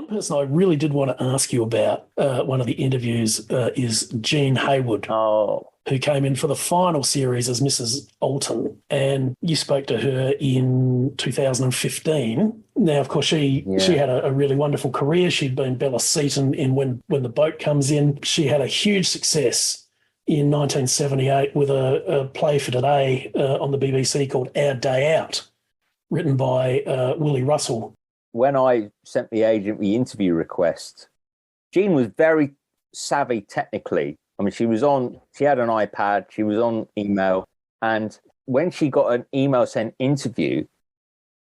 person I really did want to ask you about one of the interviews is Jean Heywood, Oh, who came in for the final series as Mrs. Alton, and you spoke to her in 2015. Now, of course, she yeah. had a really wonderful career. She'd been Bella Seaton in When the Boat Comes In. She had a huge success in 1978 with a play for today on the BBC called Our Day Out, written by Willie Russell. When I sent the agent the interview request, Jean was very savvy technically. I mean, she had an iPad, she was on email. And when she got an email saying interview,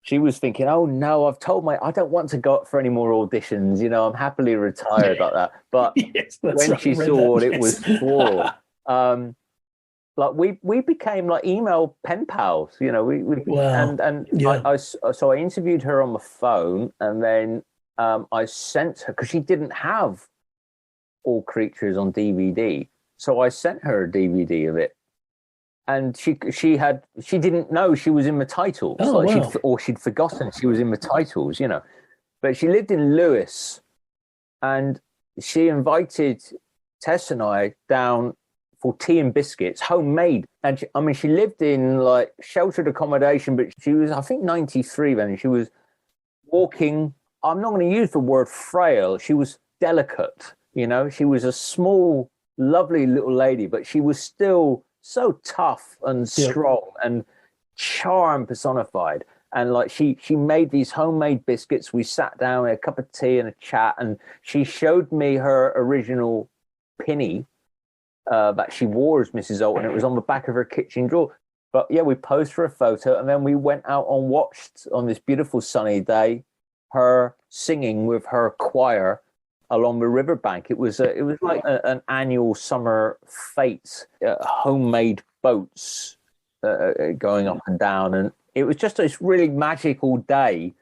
she was thinking, oh no, I don't want to go up for any more auditions. I'm happily retired like that. But Yes, that's when right. she I read saw that, what it yes. was for, like we became like email pen pals, we Wow. and Yeah. so I interviewed her on the phone, and then I sent her, because she didn't have All Creatures on DVD, so I sent her a DVD of it, and she didn't know she was in the titles, Oh, like wow. she'd forgotten she was in the titles, but she lived in Lewis, and she invited Tess and I down for tea and biscuits, homemade. And she lived in like sheltered accommodation, but she was, I think, 93 then. And she was walking. I'm not going to use the word frail. She was delicate. She was a small, lovely little lady, but she was still so tough and Yeah. strong and charm personified. And like she made these homemade biscuits. We sat down, with a cup of tea and a chat, and she showed me her original pinny that she wore as Mrs. Alton. It was on the back of her kitchen drawer. But yeah, we posed for a photo, and then we went out and watched on this beautiful sunny day her singing with her choir along the riverbank. It was like an annual summer fete, homemade boats going up and down, and it was just this really magical day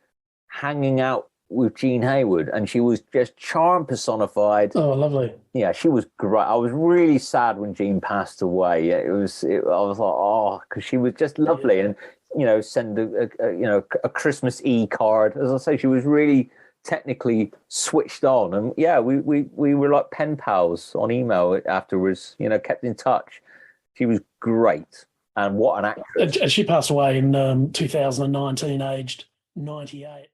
hanging out with Jean Heywood, and she was just charm personified. Oh, lovely. Yeah, she was great. I was really sad when Jean passed away. I was like, oh, because she was just lovely, and send a Christmas card. As I say, she was really technically switched on, and yeah, we were like pen pals on email afterwards. Kept in touch. She was great, and what an actress! And she passed away in 2019, aged 98.